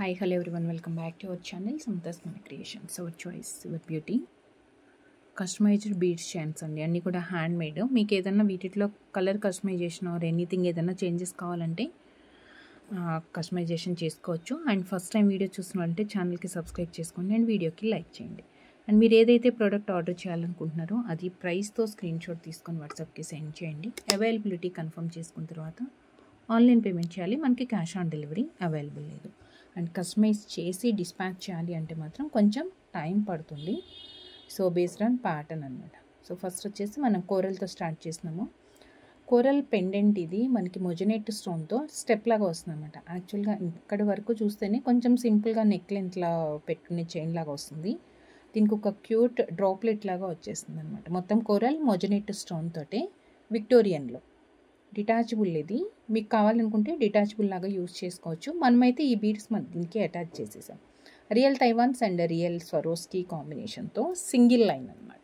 Hi, hello everyone, welcome back to our channel Samta's Money Creations. Our choice, our beauty. Customised beads chains అండి, అన్నీ కూడా hand made. మీకు ఏదైనా వీటిలో colour customisation or anything ఏదైనా changes కావాలంటే customisation చేసుకోవచ్చు. అండ్ ఫస్ట్ టైం వీడియో చూస్తున్నారంటే ఛానల్కి సబ్స్క్రైబ్ చేసుకోండి అండ్ వీడియోకి లైక్ చేయండి. అండ్ మీరు ఏదైతే ప్రోడక్ట్ ఆర్డర్ చేయాలనుకుంటున్నారో అది ప్రైస్తో స్క్రీన్ షాట్ తీసుకొని వాట్సాప్కి సెండ్ చేయండి. అవైలబిలిటీ కన్ఫర్మ్ చేసుకున్న తర్వాత ఆన్లైన్ పేమెంట్ చేయాలి. మనకి క్యాష్ ఆన్ డెలివరీ అవైలబుల్ లేదు. అండ్ కస్టమైజ్ చేసి డిస్పాచ్ చేయాలి అంటే మాత్రం కొంచెం టైం పడుతుంది. సో బేస్డ్ ఆన్ ప్యాటర్న్ అనమాట. సో ఫస్ట్ వచ్చేసి మనం కోరల్తో స్టార్ట్ చేసినాము. కోరల్ పెండెంట్ ఇది మనకి మొజనేట్ స్టోన్తో స్టెప్ లాగా వస్తుంది అనమాట. యాక్చువల్గా ఇక్కడి వరకు చూస్తేనే కొంచెం సింపుల్గా నెక్ లెంత్లా పెట్టుకునే చైన్ లాగా వస్తుంది. దీనికి ఒక క్యూట్ డ్రాప్లెట్ లాగా వచ్చేస్తుంది అనమాట. మొత్తం కోరల్ మొజనేట్ స్టోన్ తోటే విక్టోరియన్లో డిటాచబుల్. ఇది మీకు కావాలనుకుంటే డిటాచబుల్ లాగా యూజ్ చేసుకోవచ్చు. మనమైతే ఈ బీడ్స్ దీనికి అటాచ్ చేసేసాం. Real Taiwans and real Swarovski కాంబినేషన్తో సింగిల్ లైన్ అనమాట.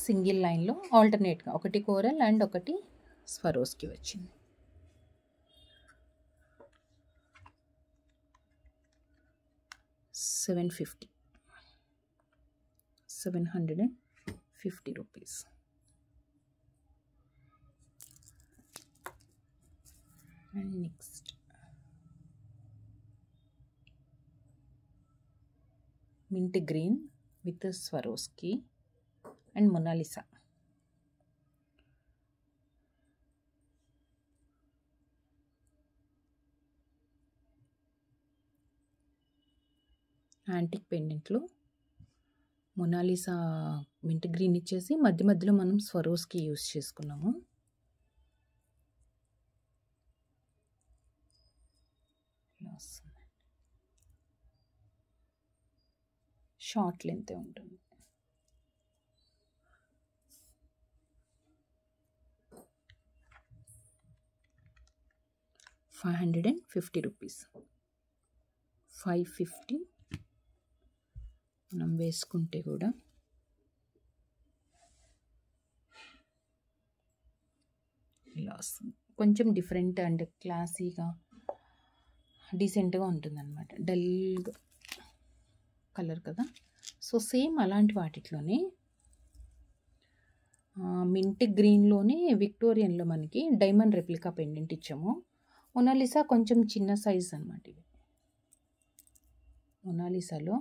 సింగిల్ లైన్లో ఆల్టర్నేట్గా ఒకటి కోరల్ అండ్ ఒకటి స్వరోస్కీ వచ్చింది. ₹750 and next mint green with Swarovski and Mona Lisa. Antique పెండెంట్లో మొనాలిసా మింట్ గ్రీన్ ఇచ్చేసి మధ్య మధ్యలో మనం స్వరోస్కీ యూజ్ చేసుకున్నాము. షార్ట్ లెంత్ ఉంటుంది. ₹550. 550 మనం వేసుకుంటే కూడా ఇలా వస్తుంది. కొంచెం డిఫరెంట్ అండ్ క్లాసీగా డీసెంట్గా ఉంటుందన్నమాట. డల్ కలర్ కదా. సో సేమ్ అలాంటి వాటిలోనే మింట్ గ్రీన్లోనే విక్టోరియన్లో మనకి డైమండ్ రెప్లికా పెండెంట్ ఇచ్చాము. మొనాలిసా కొంచెం చిన్న సైజ్ అనమాట. ఇది మొనాలిసాలో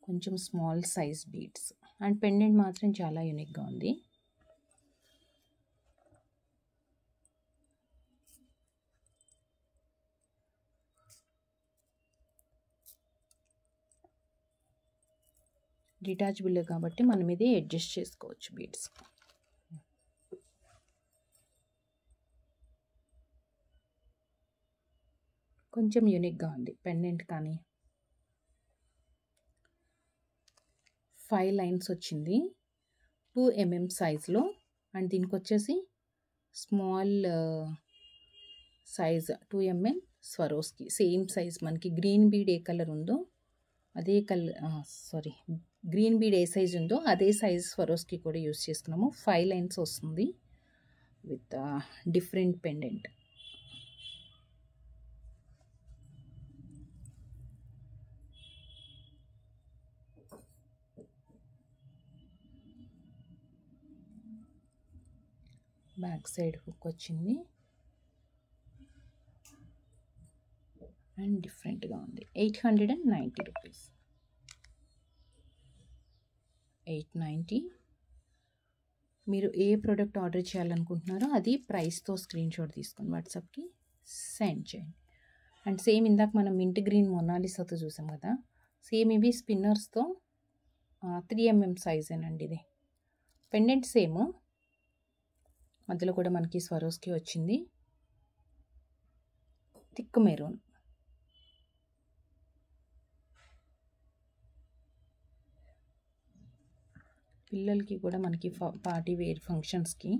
కొంచెం small size beads and pendant మాత్రం చాలా యూనిక్గా ఉంది. డిటాచబుల్ కాబట్టి మనం ఇది అడ్జస్ట్ చేసుకోవచ్చు బీడ్స్. కొంచెం యూనిక్గా ఉంది పెండెంట్. కానీ 5 లైన్స్ వచ్చింది 2 mm సైజ్లో. అండ్ దీనికి వచ్చేసి small size 2 mm Swarovski same size. మనకి గ్రీన్ బీడ్ ఏ కలర్ ఉందో అదే కలర్ గ్రీన్ బీడ్ ఏ సైజ్ ఉందో అదే సైజ్ స్వరోస్కీ కూడా యూజ్ చేసుకున్నాము. 5 లైన్స్ వస్తుంది with different pendant. Back side hook వచ్చింది అండ్ డిఫరెంట్గా ఉంది. ₹890. 890. మీరు ఏ ప్రోడక్ట్ ఆర్డర్ చేయాలనుకుంటున్నారో అది ప్రైస్తో స్క్రీన్ షాట్ తీసుకొని వాట్సాప్కి సెండ్ చేయండి. అండ్ సేమ్ ఇందాక మనం మింట్ గ్రీన్ మొనాలిసాతో చూసాం కదా, సేమ్ ఇవి స్పిన్నర్స్తో 3 mm సైజేనండి. ఇది పెండెంట్ సేమ్, మధ్యలో కూడా మనకి స్వరోస్కీ వచ్చింది. Thick maroon. పిల్లలకి కూడా మనకి పార్టీ వేర్ ఫంక్షన్స్కి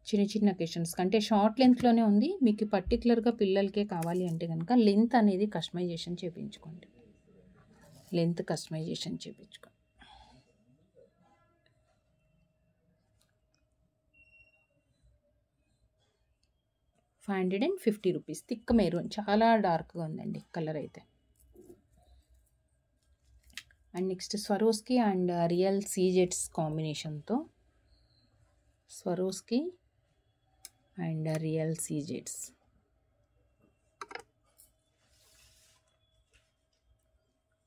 చిన్న చిన్న అకేషన్స్ కంటే షార్ట్ లెంత్లోనే ఉంది. మీకు పర్టికులర్గా పిల్లలకే కావాలి అంటే కనుక లెంత్ అనేది కస్టమైజేషన్ చేయించుకోండి. లెంత్ కస్టమైజేషన్ చేయించుకోండి. 550 రూపీస్. థిక్ మెరూన్, చాలా డార్క్గా ఉందండి కలర్ అయితే. And next Swarovski and real సీజెట్స్ కాంబినేషన్తో స్వరోస్కి అండ్ రియల్ సీజెట్స్.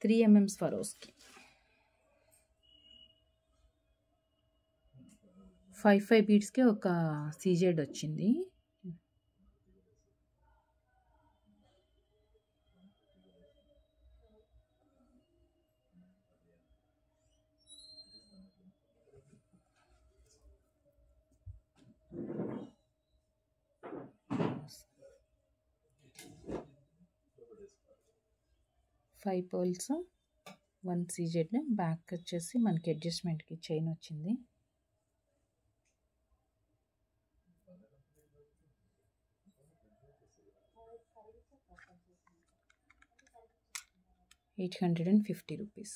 త్రీ mm స్వరోస్కి 5 బీడ్స్కి ఒక సీజెడ్ వచ్చింది. Five pearls, 1 CZ. బ్యాక్ వచ్చేసి మనకి అడ్జస్ట్మెంట్కి చైన్ వచ్చింది. ₹850.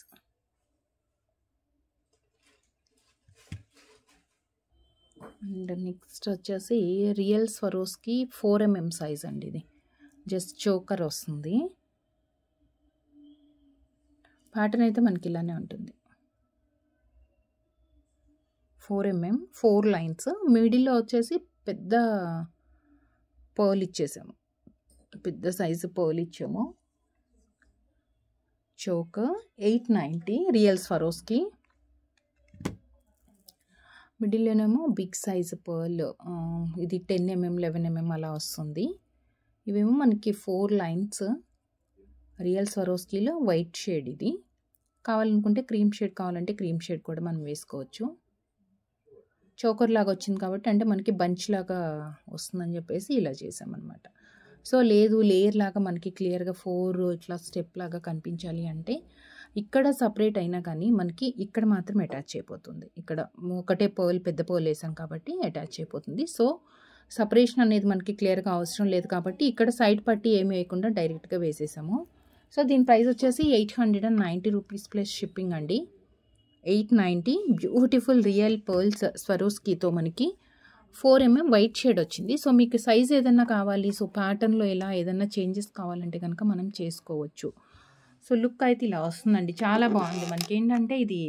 అండ్ నెక్స్ట్ వచ్చేసి రియల్ స్వరోస్కి 4 mm సైజ్ అండి. ఇది జస్ట్ చోకర్ వస్తుంది. ప్యాటర్న్ అయితే మనకి ఇలానే ఉంటుంది. 4 mm, 4 లైన్స్. మిడిల్లో వచ్చేసి పెద్ద పర్ల్ ఇచ్చేసాము, పెద్ద సైజు పర్ల్ ఇచ్చాము. Choker 890 real Swarovski. మిడిల్లోనేమో బిగ్ సైజు పర్ల్, ఇది 10 mm 11 mm అలా వస్తుంది. ఇవేమో మనకి 4 లైన్స్ రియల్ స్వరోస్కీలో వైట్ షేడ్. ఇది కావాలనుకుంటే క్రీమ్ షేడ్ కావాలంటే క్రీమ్ షేడ్ కూడా మనం వేసుకోవచ్చు. చోకర్ లాగా వచ్చింది కాబట్టి, అంటే మనకి బంచ్ లాగా వస్తుందని చెప్పేసి ఇలా చేసామన్నమాట. సో లేదు లేయర్ లాగా మనకి క్లియర్గా 4 ఇట్లా స్టెప్ లాగా కనిపించాలి అంటే ఇక్కడ సపరేట్ అయినా కానీ మనకి ఇక్కడ మాత్రం అటాచ్ అయిపోతుంది. ఇక్కడ ఒకటే పర్ల్, పెద్ద పర్ల్ వేసాం కాబట్టి అటాచ్ అయిపోతుంది. సో సపరేషన్ అనేది మనకి క్లియర్గా అవసరం లేదు కాబట్టి ఇక్కడ సైడ్ పట్టి ఏమి వేయకుండా డైరెక్ట్గా వేసేసాము. సో దీని ప్రైస్ వచ్చేసి ₹890 ప్లస్ షిప్పింగ్ అండి. 890. బ్యూటిఫుల్ రియల్ పర్ల్స్ స్వరోస్కీతో మనకి 4 mm వైట్ షేడ్ వచ్చింది. సో మీకు సైజ్ ఏదన్నా కావాలి, సో ప్యాటర్న్లో ఎలా ఏదన్నా చేంజెస్ కావాలంటే కనుక మనం చేసుకోవచ్చు. సో లుక్ అయితే ఇలా వస్తుందండి, చాలా బాగుంది. మనకి ఏంటంటే ఇది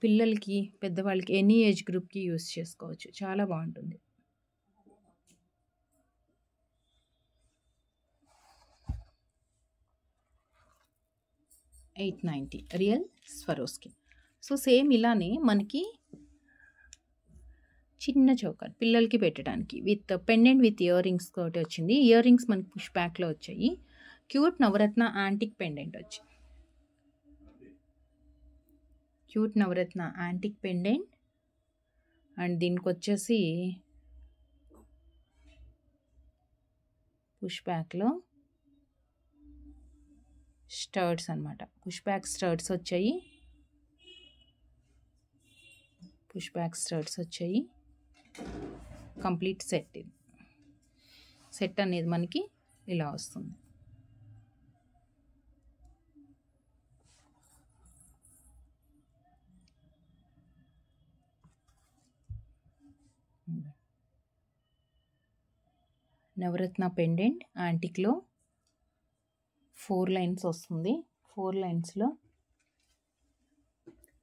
పిల్లలకి, పెద్దవాళ్ళకి, ఎనీ ఏజ్ గ్రూప్కి యూస్ చేసుకోవచ్చు. చాలా బాగుంటుంది. $890 రియల్ స్వరోస్కి. సో సేమ్ ఇలానే మనకి చిన్న చౌకర్ పిల్లలకి పెట్టడానికి with pendant with ear rings తోటి వచ్చింది. ఇయర్ రింగ్స్ మనకి పుష్ బ్యాక్లో వచ్చాయి. క్యూట్ నవరత్న యాంటిక్ పెండెంట్ వచ్చింది. Cute navaratna antique pendant. And దీనికి వచ్చేసి పుష్ బ్యాక్లో స్టర్ట్స్ అనమాట. పుష్ బ్యాక్ స్టర్ట్స్ వచ్చాయి. పుష్ బ్యాక్ స్టర్ట్స్ వచ్చాయి. Complete set. ఇది సెట్ అనేది మనకి ఇలా వస్తుంది. నవరత్న పెండెంట్ యాంటిక్లో 4 లైన్స్ వస్తుంది. 4 లైన్స్లో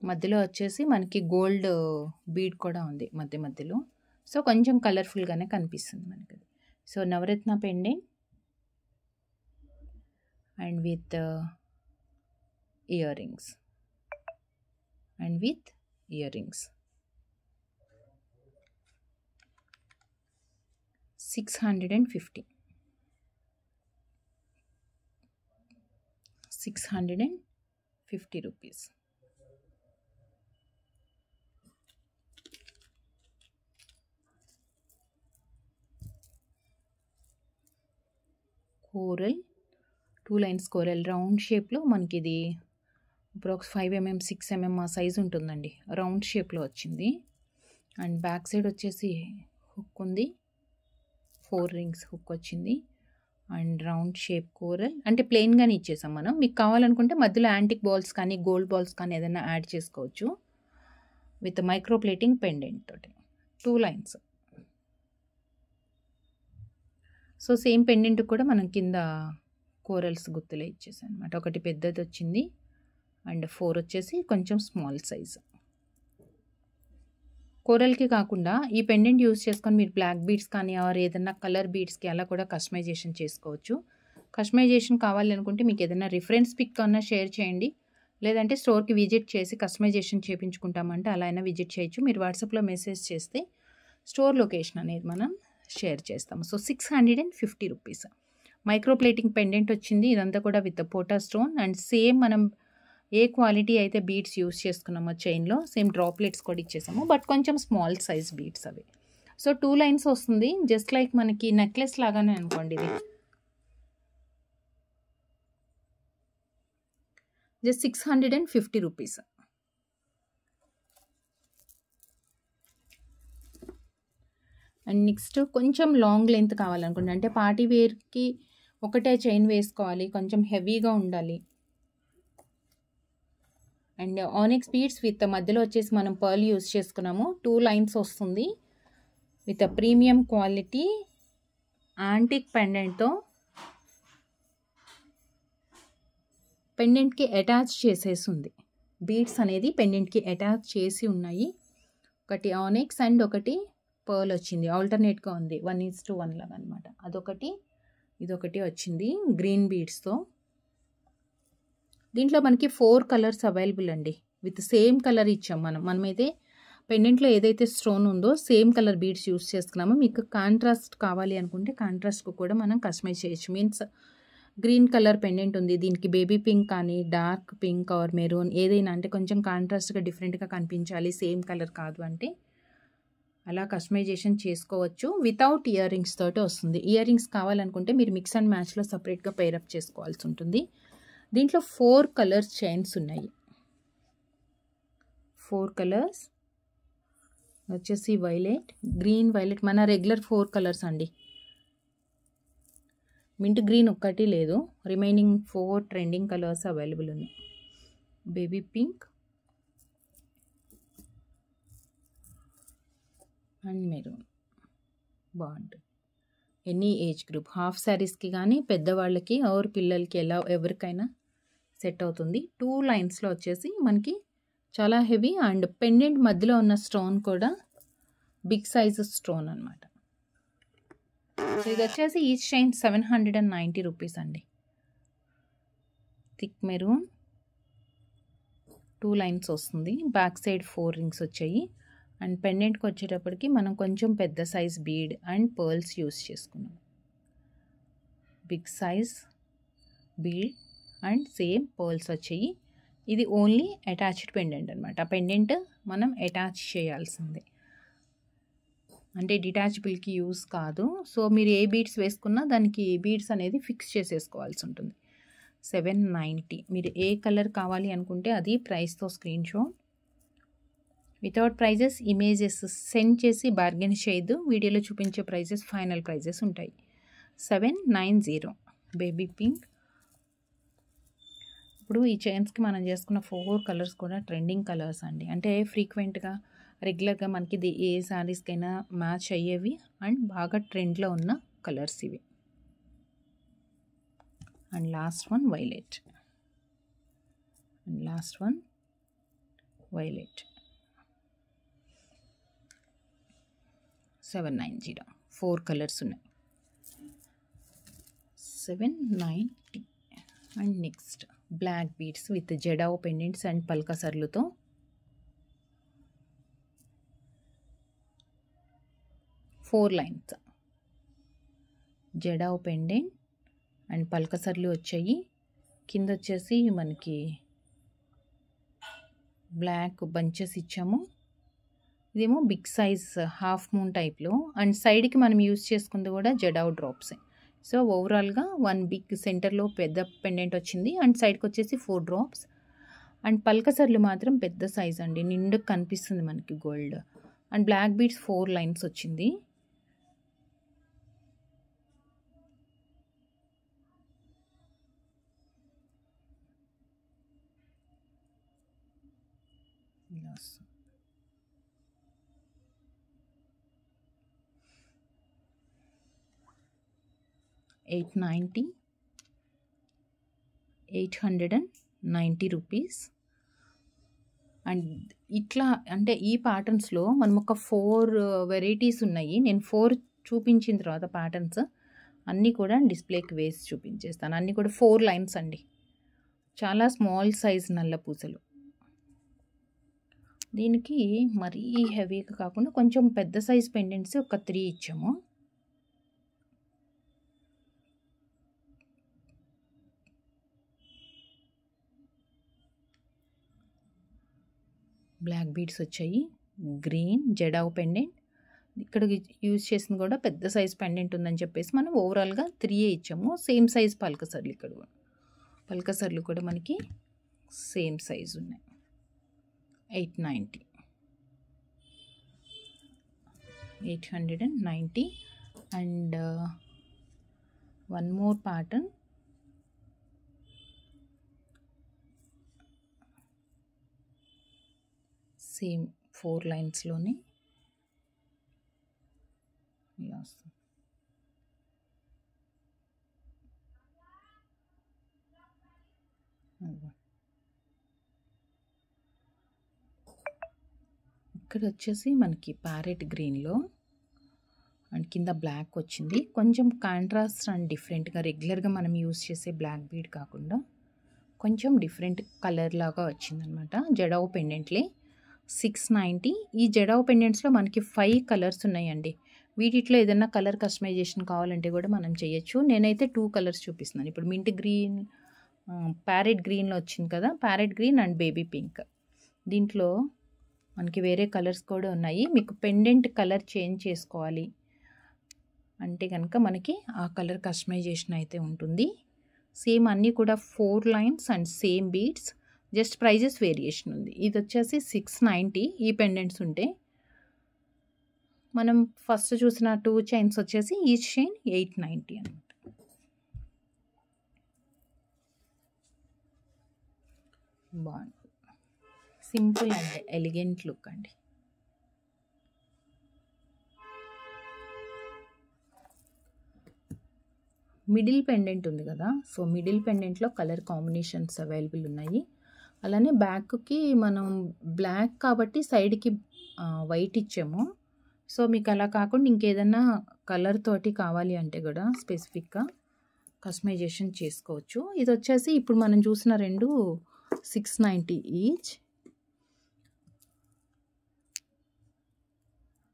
మధ్యలో వచ్చేసి మనకి గోల్డ్ బీడ్ కూడా ఉంది మధ్య మధ్యలో. సో కొంచెం కలర్ఫుల్గానే కనిపిస్తుంది మనకి. So navaratna pendant and with ear rings. And with ear rings. 650. 650 rupees. Coral 2 lines coral round షేప్లో మనకి ఇది అప్రాక్స్ 5 mm 6 mm ఆ సైజ్ ఉంటుందండి. రౌండ్ షేప్లో వచ్చింది. అండ్ బ్యాక్ సైడ్ వచ్చేసి హుక్ ఉంది. 4 రింగ్స్ హుక్ వచ్చింది. అండ్ రౌండ్ షేప్ కోరల్ అంటే ప్లెయిన్గానే ఇచ్చేసాం మనం. మీకు కావాలనుకుంటే మధ్యలో యాంటిక్ బాల్స్ కానీ గోల్డ్ బాల్స్ కానీ ఏదైనా యాడ్ చేసుకోవచ్చు. విత్ మైక్రో ప్లేటింగ్ పెండెంట్ తోటి 2 లైన్స్. సో సేమ్ పెండెంట్ కూడా మనం కింద కోరల్స్ గుర్తులే ఇచ్చేసాను అనమాట. ఒకటి పెద్దది వచ్చింది అండ్ 4 వచ్చేసి కొంచెం స్మాల్ సైజ్. కోరల్కి కాకుండా ఈ పెండెంట్ యూస్ చేసుకొని మీరు బ్లాక్ బీడ్స్ కానీ ఆర్ ఏదైనా కలర్ బీడ్స్కి అలా కూడా కస్టమైజేషన్ చేసుకోవచ్చు. కస్టమైజేషన్ కావాలి అనుకుంటే మీకు ఏదైనా రిఫరెన్స్ పిక్ అన్నా షేర్ చేయండి, లేదంటే స్టోర్కి విజిట్ చేసి కస్టమైజేషన్ చేయించుకుంటామంటే అలా అయినా విజిట్ చేయొచ్చు. మీరు వాట్సాప్లో మెసేజ్ చేస్తే స్టోర్ లొకేషన్ అనేది మనం షేర్ చేస్తాము. So 650 rupees. Micro plating pendant వచ్చింది. ఇదంతా కూడా విత్ పోటా స్టోన్ అండ్ సేమ్ మనం ఏ క్వాలిటీ అయితే బీడ్స్ యూస్ చేసుకున్నామో చైన్లో సేమ్ డ్రాప్లెట్స్ కూడా ఇచ్చేసాము, బట్ కొంచెం స్మాల్ సైజ్ బీడ్స్ అవి. సో 2 లైన్స్ వస్తుంది, జస్ట్ లైక్ మనకి నెక్లెస్ లాగానే అనుకోండి. ఇది జస్ట్ 650 రూపీస్. అండ్ నెక్స్ట్ కొంచెం లాంగ్ లెంత్ కావాలనుకోండి, అంటే పార్టీ వేర్కి ఒకటే చైన్ వేసుకోవాలి, కొంచెం హెవీగా ఉండాలి. అండ్ ఆనిక్స్ బీడ్స్ విత్ మధ్యలో వచ్చేసి మనం పర్ల్ యూస్ చేసుకున్నాము. 2 లైన్స్ వస్తుంది విత్ ప్రీమియం క్వాలిటీ యాంటిక్ పెండెంట్తో. పెండెంట్కి అటాచ్ చేసేసి ఉంది, బీడ్స్ అనేది పెండెంట్కి అటాచ్ చేసి ఉన్నాయి. ఒకటి ఆనిక్స్ అండ్ ఒకటి పర్ల్ వచ్చింది, ఆల్టర్నేట్గా ఉంది, 1:1 లాగా అనమాట. అదొకటి ఇదొకటి వచ్చింది గ్రీన్ బీడ్స్తో. దీంట్లో మనకి 4 కలర్స్ అవైలబుల్ అండి, విత్ సేమ్ కలర్ ఇచ్చాం. మనమైతే పెండెంట్లో ఏదైతే స్టోన్ ఉందో సేమ్ కలర్ బీడ్స్ యూస్ చేసుకున్నామో. మీకు కాంట్రాస్ట్ కావాలి అనుకుంటే కాంట్రాస్ట్కు కూడా మనం కస్టమైజ్ చేయొచ్చు. మీన్స్ గ్రీన్ కలర్ పెండెంట్ ఉంది, దీనికి బేబీ పింక్ కానీ డార్క్ పింక్ ఆర్ మెరూన్ ఏదైనా, అంటే కొంచెం కాంట్రాస్ట్గా డిఫరెంట్గా కనిపించాలి, సేమ్ కలర్ కాదు అంటే అలా కస్టమైజేషన్ చేసుకోవచ్చు. వితౌట్ ఇయర్ రింగ్స్ తోటి వస్తుంది. ఇయర్ రింగ్స్ కావాలనుకుంటే మీరు మిక్స్ అండ్ మ్యాచ్లో సపరేట్గా పేరప్ చేసుకోవాల్సి ఉంటుంది. దీంట్లో 4 కలర్స్ చైన్స్ ఉన్నాయి. 4 కలర్స్ వచ్చేసి వైలెట్, గ్రీన్, వైలెట్, మన రెగ్యులర్ 4 కలర్స్ అండి. మింట్ గ్రీన్ ఒక్కటి లేదు, రిమైనింగ్ 4 ట్రెండింగ్ కలర్స్ అవైలబుల్ ఉన్నాయి. బేబీ పింక్ అండ్ మెరూన్ బాగుంటుంది. ఎనీ ఏజ్ గ్రూప్, హాఫ్ శారీస్కి కానీ పెద్దవాళ్ళకి ఆర్ పిల్లలకి ఎలా ఎవరికైనా సెట్ అవుతుంది. 2 లైన్స్లో వచ్చేసి మనకి చాలా హెవీ అండ్ పెండెంట్ మధ్యలో ఉన్న స్టోన్ కూడా బిగ్ సైజ్ స్టోన్ అనమాట. సో ఇది వచ్చేసి ఈచ్ చైన్ 790 రూపీస్ అండి. థిక్ మెరూన్ 2 లైన్స్ వస్తుంది, బ్యాక్ సైడ్ 4 రింగ్స్ వచ్చాయి. అండ్ పెండెంట్కి వచ్చేటప్పటికి మనం కొంచెం పెద్ద size bead and pearls use చేసుకున్నాం. Big size bead and same pearls వచ్చాయి. ఇది ఓన్లీ అటాచ్డ్ పెండెంట్ అనమాట. ఆ పెండెంట్ మనం అటాచ్ చేయాల్సిందే, అంటే డిటాచబుల్కి యూస్ కాదు. సో మీరు ఏ బీడ్స్ వేసుకున్నా దానికి బీడ్స్ అనేది ఫిక్స్ చేసేసుకోవాల్సి ఉంటుంది. 790. మీరు ఏ కలర్ కావాలి అనుకుంటే అది ప్రైస్తో screenshot. Without prices images send చేసి బార్గెన్ చేయొద్దు. వీడియోలో చూపించే ప్రైజెస్ ఫైనల్ ప్రైజెస్ ఉంటాయి. 790 బేబీ పింక్. ఇప్పుడు ఈ చైన్స్కి మనం చేసుకున్న 4 కలర్స్ కూడా ట్రెండింగ్ కలర్స్ అండి, అంటే ఫ్రీక్వెంట్గా రెగ్యులర్గా మనకి ఇది ఏ శారీస్కైనా మ్యాచ్ అయ్యేవి అండ్ బాగా ట్రెండ్లో ఉన్న కలర్స్ ఇవి. And last one violet and last one violet. 790 4 colours ఉన్నాయి. 790. And next black beads with jadau pendants and పల్కసర్లతో. Four lines jadau pendant and పల్కసర్లు వచ్చాయి. కింద వచ్చేసి మనకి బ్లాక్ బంచెస్ ఇచ్చాము. ఇదేమో బిగ్ సైజ్ హాఫ్ మూన్ టైప్లో అండ్ సైడ్కి మనం యూస్ చేసుకుంది కూడా జడావ్ డ్రాప్స్. సో ఓవరాల్గా 1 బిగ్ సెంటర్లో పెద్ద పెండెంట్ వచ్చింది అండ్ సైడ్కి వచ్చేసి 4 డ్రాప్స్ అండ్ పల్కసర్లు మాత్రం పెద్ద సైజ్ అండి, నిండుకు కనిపిస్తుంది మనకి gold. And black beads 4 lines వచ్చింది. 890, 890 రూపీస్. అండ్ ఇట్లా అంటే ఈ ప్యాటర్న్స్లో మనం ఒక 4 వెరైటీస్ ఉన్నాయి. నేను 4 చూపించిన తర్వాత ప్యాటర్న్స్ అన్నీ కూడా డిస్ప్లేకి వేసి చూపించేస్తాను. అన్నీ కూడా 4 లైన్స్ అండి. చాలా స్మాల్ సైజ్ నల్ల పూసలు. దీనికి మరీ హెవీగా కాకుండా కొంచెం పెద్ద సైజ్ పెండెంట్స్ ఒక 3 ఇచ్చాము. బ్లాక్ బీడ్స్ వచ్చాయి. Green jadau pendant. ఇక్కడ యూజ్ చేసింది కూడా పెద్ద సైజ్ పెండెంట్ ఉందని చెప్పేసి మనం ఓవరాల్గా 3 ఇచ్చాము. సేమ్ సైజ్ పల్కసర్లు. ఇక్కడ పల్కసర్లు కూడా మనకి సేమ్ సైజ్ ఉన్నాయి. 890, 890. And one more pattern. Same 4 లైన్స్లోనే ఇలా వస్తుంది. ఇక్కడ వచ్చేసి మనకి ప్యారెట్ గ్రీన్లో అండ్ కింద బ్లాక్ వచ్చింది. కొంచెం కాంట్రాస్ట్ అండ్ డిఫరెంట్గా రెగ్యులర్గా మనం యూస్ చేసే బ్లాక్ బీడ్ కాకుండా కొంచెం డిఫరెంట్ కలర్ లాగా వచ్చిందనమాట. జడావు పెండెంట్లే 690. ఈ జడావు పెండెంట్స్లో మనకి 5 కలర్స్ ఉన్నాయండి. వీటిలో ఏదైనా కలర్ కస్టమైజేషన్ కావాలంటే కూడా మనం చేయొచ్చు. నేనైతే 2 కలర్స్ చూపిస్తున్నాను. ఇప్పుడు మింట్ గ్రీన్, ప్యారెట్ గ్రీన్లో వచ్చింది కదా, parrot green and baby pink. దీంట్లో మనకి వేరే కలర్స్ కూడా ఉన్నాయి. మీకు పెండెంట్ కలర్ చేంజ్ చేసుకోవాలి అంటే కనుక మనకి ఆ కలర్ కస్టమైజేషన్ అయితే ఉంటుంది. సేమ్ అన్నీ కూడా 4 lines and same beads. Just prices variation ఉంది. ఇది వచ్చేసి 690 ఈ పెండెంట్స్ ఉంటే. మనం ఫస్ట్ చూసిన 2 చైన్స్ వచ్చేసి ఈచ్ చైన్ 890 అనమాట. బాగుంది. సింపుల్ అండ్ ఎలిగెంట్ లుక్ అండి. మిడిల్ పెండెంట్ ఉంది కదా, సో మిడిల్ పెండెంట్లో కలర్ కాంబినేషన్స్ అవైలబుల్ ఉన్నాయి. అలానే బ్యాక్కి మనం బ్లాక్ కాబట్టి సైడ్కి వైట్ ఇచ్చాము. సో మీకు అలా కాకుండా ఇంకేదన్నా కలర్ తోటి కావాలి అంటే కూడా స్పెసిఫిక్గా కస్టమైజేషన్ చేసుకోవచ్చు. ఇది వచ్చేసి ఇప్పుడు మనం చూసిన 2 690 ఈచ్.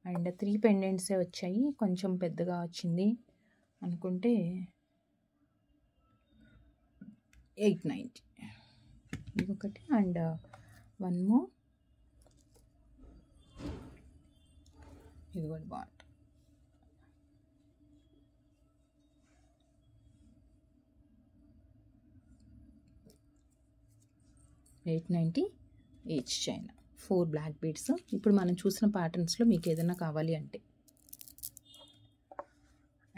అండ్ 3 పెండెంట్సే వచ్చాయి. కొంచెం పెద్దగా వచ్చింది అనుకుంటే 890 ఇది ఒకటి. అండ్ వన్ మోర్, ఇది కూడా బాగుంటుంది. $890 ఈచ్ చైన్, 4 బ్లాక్ బీడ్స్. ఇప్పుడు మనం చూసిన ప్యాటర్న్స్లో మీకు ఏదైనా కావాలి అంటే.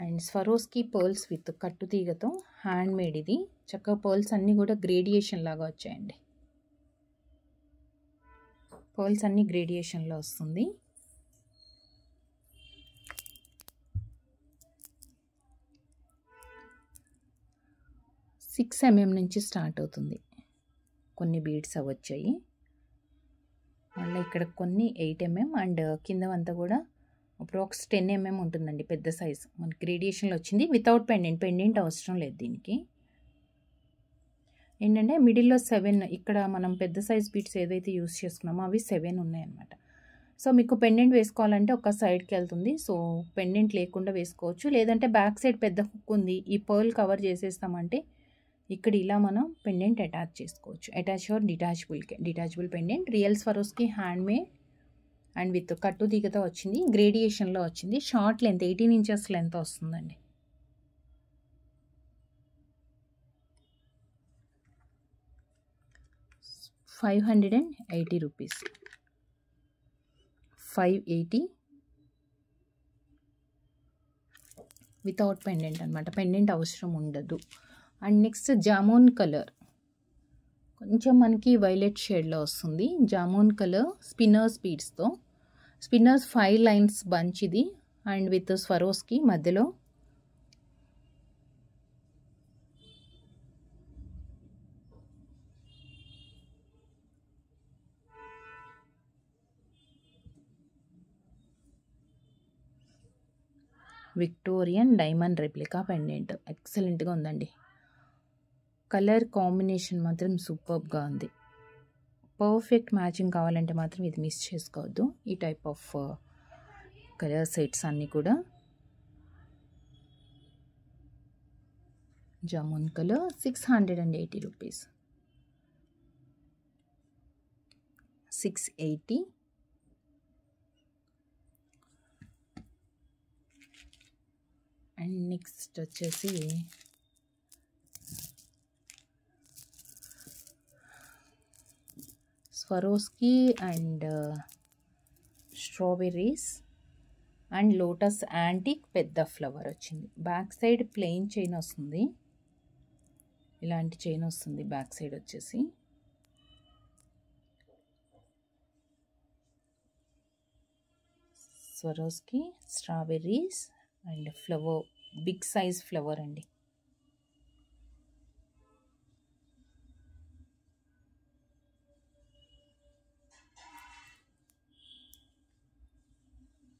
అండ్ స్వరోస్కి పర్ల్స్ విత్ కట్టుతీగతో హ్యాండ్ మేడ్. ఇది చక్కగా పర్ల్స్ అన్నీ కూడా గ్రేడియేషన్ లాగా వచ్చాయండి. పర్ల్స్ అన్నీ గ్రేడియేషన్లో వస్తుంది. సిక్స్ mm నుంచి స్టార్ట్ అవుతుంది. కొన్ని బీడ్స్ అవి వచ్చాయి. మళ్ళీ ఇక్కడ కొన్ని 8 mm అండ్ కిందవంతా కూడా అప్రాక్స్ 10 mm ఉంటుందండి పెద్ద సైజ్. మనకి గ్రేడియేషన్లో వచ్చింది. వితౌట్ పెండెంట్, పెండెంట్ అవసరం లేదు దీనికి. ఏంటంటే మిడిల్లో 7, ఇక్కడ మనం పెద్ద సైజ్ బీడ్స్ ఏదైతే యూస్ చేసుకున్నామో అవి 7 ఉన్నాయన్నమాట. సో మీకు పెండెంట్ వేసుకోవాలంటే ఒక సైడ్కి వెళ్తుంది. సో పెండెంట్ లేకుండా వేసుకోవచ్చు. లేదంటే బ్యాక్ సైడ్ పెద్ద హుక్ ఉంది, ఈ పర్ల్ కవర్ చేసేస్తామంటే ఇక్కడ ఇలా మనం పెండెంట్ అటాచ్ చేసుకోవచ్చు. Attach or detachable pendant. Real Swarovski hand made and with కట్టు తీగతో వచ్చింది. గ్రేడియేషన్లో వచ్చింది. షార్ట్ లెంత్ 18 inches లెంత్ వస్తుందండి. ₹580, 580 వితౌట్ పెండెంట్ అనమాట. పెండెంట్ అవసరం ఉండదు. అండ్ నెక్స్ట్ జామూన్ కలర్, కొంచెం మనకి వైలెట్ షేడ్లో వస్తుంది. జామూన్ కలర్ స్పిన్నర్స్ బీడ్స్తో. స్పిన్నర్స్ 5 lines బంచ్ ఇది. అండ్ విత్ స్వరోస్కి మధ్యలో విక్టోరియన్ డైమండ్ రెప్లికా పెండెంట్ ఎక్సలెంట్గా ఉందండి. కలర్ కాంబినేషన్ మాత్రం సూపర్గా ఉంది. పర్ఫెక్ట్ మ్యాచింగ్ కావాలంటే మాత్రం ఇది మిస్ చేసుకోవద్దు. ఈ టైప్ ఆఫ్ కలర్ సెట్స్ అన్నీ కూడా. Jamun colour 680 rupees, 680. And next వచ్చేసి Swarovski and strawberries and lotus antique పెద్ద ఫ్లవర్ వచ్చింది. బ్యాక్ సైడ్ ప్లెయిన్ చైన్ వస్తుంది, ఇలాంటి చైన్ వస్తుంది బ్యాక్ సైడ్ వచ్చేసి. Swarovski strawberries and flower, big size flower అండి.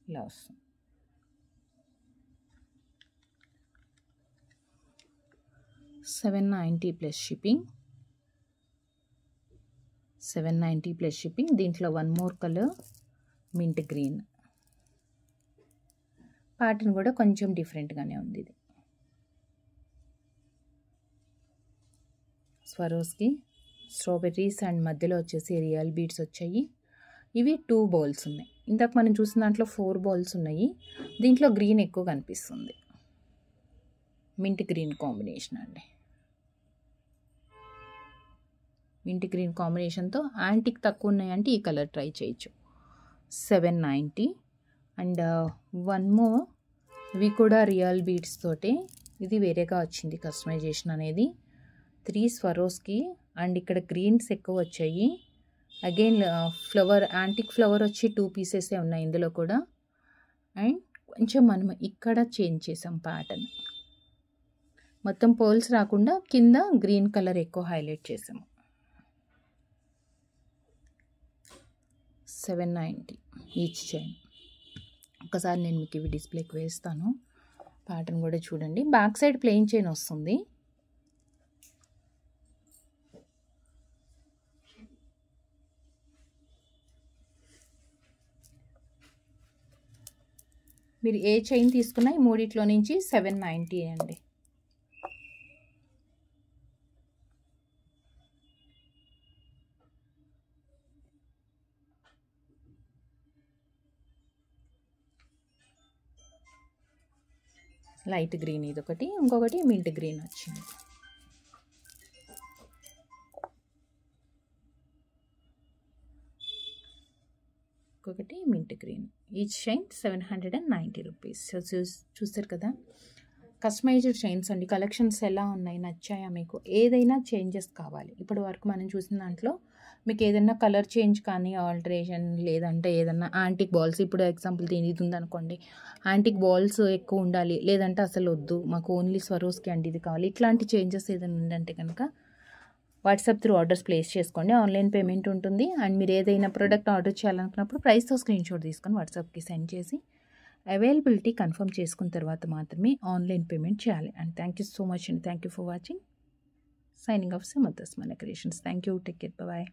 ఇలా వస్తుంది. $790 ప్లస్ షిప్పింగ్, 790 ప్లస్ షిప్పింగ్. దీంట్లో one more colour mint green. Pattern కూడా కొంచెం డిఫరెంట్గానే ఉంది ఇది. స్వరోస్కి స్ట్రాబెర్రీస్ అండ్ మధ్యలో వచ్చేసి రియల్ బీడ్స్ వచ్చాయి. ఇవి 2 బాల్స్ ఉన్నాయి. ఇందాక మనం చూసిన దాంట్లో 4 బాల్స్ ఉన్నాయి. దీంట్లో గ్రీన్ ఎక్కువ కనిపిస్తుంది. మింట్ గ్రీన్ కాంబినేషన్ అండి. మింట్ గ్రీన్ కాంబినేషన్తో యాంటిక్ తక్కువ ఉన్నాయంటే ఈ కలర్ ట్రై చేయొచ్చు. 790. అండ్ వన్ మోర్, ఇవి కూడా రియల్ బీడ్స్ తోటే. ఇది వేరేగా వచ్చింది కస్టమైజేషన్ అనేది. 3 స్వరోస్కి అండ్ ఇక్కడ గ్రీన్స్ ఎక్కువ వచ్చాయి. అగైన్ ఫ్లవర్, యాంటిక్ ఫ్లవర్ వచ్చి 2 పీసెసే ఉన్నాయి ఇందులో కూడా. అండ్ కొంచెం మనం ఇక్కడ చేంజ్ చేసాం ప్యాటర్న్. మొత్తం పర్ల్స్ రాకుండా కింద గ్రీన్ కలర్ ఎక్కువ హైలైట్ చేసాము. 790 ఈచ్ చైన్. ఒకసారి నేను మీకు ఇవి డిస్ప్లేకి వేస్తాను. ప్యాటర్న్ కూడా చూడండి. బ్యాక్ సైడ్ ప్లెయిన్ చైన్ వస్తుంది. మీరు ఏ చైన్ తీసుకున్నా ఈ మూడిట్లో నుంచి 790 అండి. లైట్ గ్రీన్ ఇది ఒకటి, ఇంకొకటి మింట్ గ్రీన్ వచ్చింది. ఇంకొకటి mint green. Each chain 790 rupees. చూస్తారు కదా, కస్టమైజ్డ్ చైన్స్ అండి. కలెక్షన్స్ ఎలా ఉన్నాయి, నచ్చాయా మీకు? ఏదైనా చేంజెస్ కావాలి. ఇప్పటి వరకు మనం చూసిన దాంట్లో మీకు ఏదైనా కలర్ చేంజ్ కానీ ఆల్టరేషన్, లేదంటే ఏదన్నా యాంటిక్ బాల్స్, ఇప్పుడు ఎగ్జాంపుల్ దీని ఇది ఉందనుకోండి, యాంటిక్ బాల్స్ ఎక్కువ ఉండాలి, లేదంటే అసలు వద్దు, మాకు ఓన్లీ స్వరోస్కి అండి ఇది కావాలి, ఇట్లాంటి చేంజెస్ ఏదైనా ఉందంటే కనుక వాట్సాప్ త్రూ ఆర్డర్స్ ప్లేస్ చేసుకోండి. ఆన్లైన్ పేమెంట్ ఉంటుంది. అండ్ మీరు ఏదైనా ప్రోడక్ట్ ఆర్డర్ చేయాలనుకున్నప్పుడు ప్రైస్తో స్క్రీన్షాట్ తీసుకొని వాట్సాప్కి సెండ్ చేసి అవైలబిలిటీ కన్ఫర్మ్ చేసుకున్న తర్వాత మాత్రమే ఆన్లైన్ పేమెంట్ చేయాలి. And thank you so much అండి. Thank you for watching. Signing off సిమతస్ మన creations. Thank you. Take care. Bye.